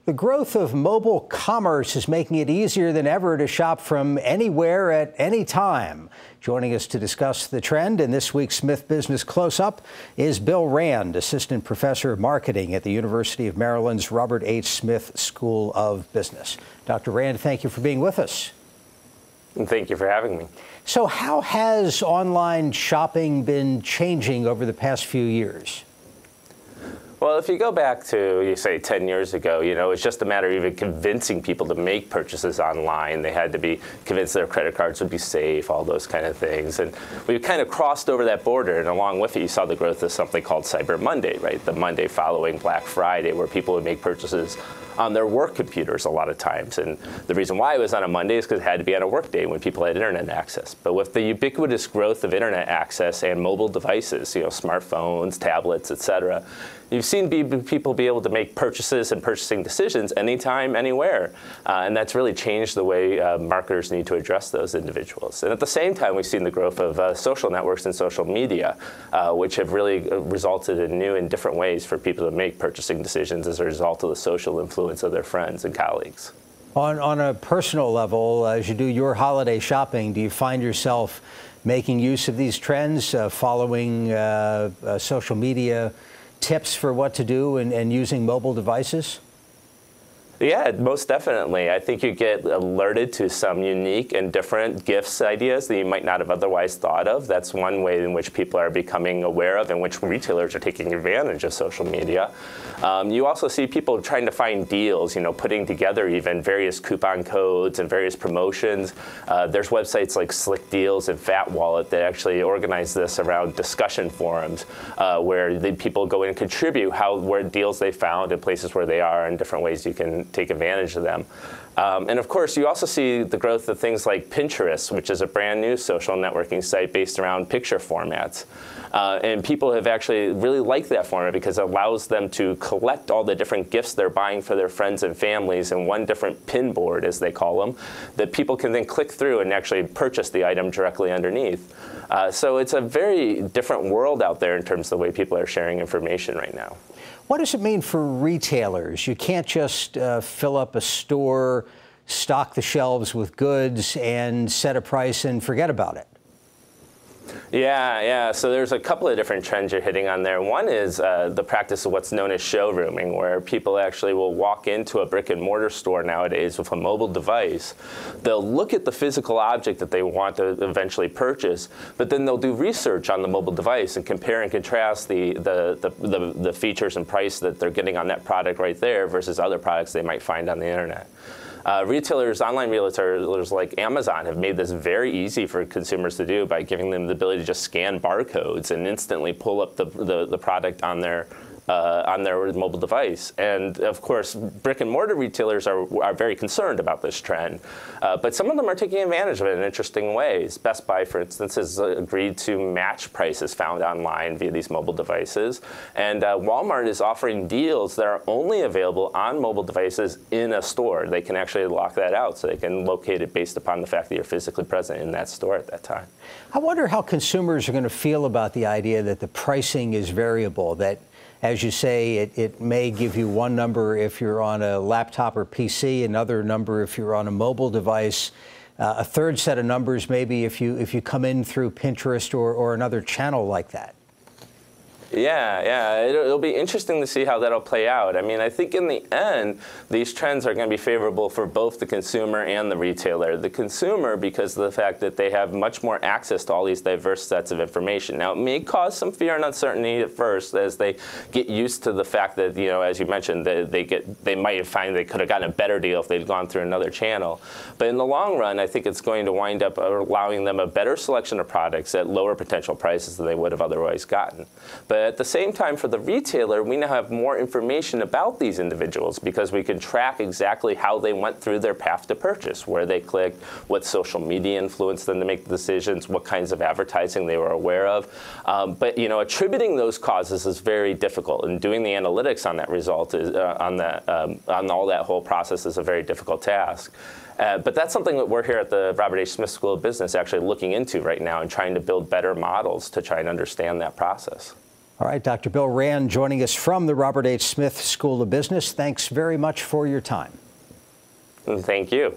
The growth of mobile commerce is making it easier than ever to shop from anywhere at any time. Joining us to discuss the trend in this week's Smith Business Close-Up is Bill Rand, Assistant Professor of Marketing at the University of Maryland's Robert H. Smith School of Business. Dr. Rand, thank you for being with us. And thank you for having me. So how has online shopping been changing over the past few years? Well, if you go back to, you say, 10 years ago, it's just a matter of even convincing people to make purchases online. They had to be convinced their credit cards would be safe, all those kind of things. And we kind of crossed over that border, and along with it, you saw the growth of something called Cyber Monday, right? The Monday following Black Friday, where people would make purchases on their work computers a lot of times. And the reason why it was on a Monday is because it had to be on a work day when people had internet access. But with the ubiquitous growth of internet access and mobile devices, smartphones, tablets, et cetera, you've seen people be able to make purchases and purchasing decisions anytime, anywhere. And that's really changed the way marketers need to address those individuals. And at the same time, we've seen the growth of social networks and social media, which have really resulted in new and different ways for people to make purchasing decisions as a result of the social influence of their friends and colleagues. On a personal level, as you do your holiday shopping, do you find yourself making use of these trends, following social media tips for what to do and using mobile devices? Yeah, most definitely. I think you get alerted to some unique and different gifts ideas that you might not have otherwise thought of. That's one way in which people are becoming aware of, and which retailers are taking advantage of social media. You also see people trying to find deals, putting together even various coupon codes and various promotions. There's websites like Slick Deals and Fat Wallet that actually organize this around discussion forums where people go in and contribute where deals they found and places where they are and different ways you can take advantage of them. And of course, you also see the growth of things like Pinterest, which is a brand new social networking site based around picture formats. And people have actually really liked that format because it allows them to collect all the different gifts they're buying for their friends and families in one different pin board, as they call them, that people can then click through and actually purchase the item directly underneath. So it's a very different world out there in terms of the way people are sharing information right now. What does it mean for retailers? You can't just fill up a store, stock the shelves with goods, and set a price and forget about it. Yeah. So there's a couple of different trends you're hitting on there. One is the practice of what's known as showrooming, where people actually will walk into a brick and mortar store nowadays with a mobile device. They'll look at the physical object that they want to eventually purchase, but then they'll do research on the mobile device and compare and contrast the features and price that they're getting on that product right there versus other products they might find on the internet. Online retailers like Amazon have made this very easy for consumers to do by giving them the ability to just scan barcodes and instantly pull up the product on their mobile device. And of course, brick and mortar retailers are very concerned about this trend. But some of them are taking advantage of it in interesting ways. Best Buy, for instance, has agreed to match prices found online via these mobile devices. And Walmart is offering deals that are only available on mobile devices in a store. They can actually lock that out, so they can locate it based upon the fact that you're physically present in that store at that time. I wonder how consumers are going to feel about the idea that the pricing is variable, that, as you say, it may give you one number if you're on a laptop or PC, another number if you're on a mobile device, a third set of numbers maybe if you come in through Pinterest or another channel like that. Yeah. It'll be interesting to see how that'll play out. I mean, I think in the end, these trends are going to be favorable for both the consumer and the retailer. The consumer, because of the fact that they have much more access to all these diverse sets of information. Now, it may cause some fear and uncertainty at first as they get used to the fact that, as you mentioned, they might find they could have gotten a better deal if they'd gone through another channel. But in the long run, I think it's going to wind up allowing them a better selection of products at lower potential prices than they would have otherwise gotten. But at the same time, for the retailer, we now have more information about these individuals because we can track exactly how they went through their path to purchase, where they clicked, what social media influenced them to make the decisions, what kinds of advertising they were aware of. But attributing those causes is very difficult, and doing the analytics on that result is on all that whole process is a very difficult task. But that's something that we're here at the Robert H. Smith School of Business actually looking into right now and trying to build better models to try and understand that process. All right, Dr. Bill Rand joining us from the Robert H. Smith School of Business. Thanks very much for your time. Thank you.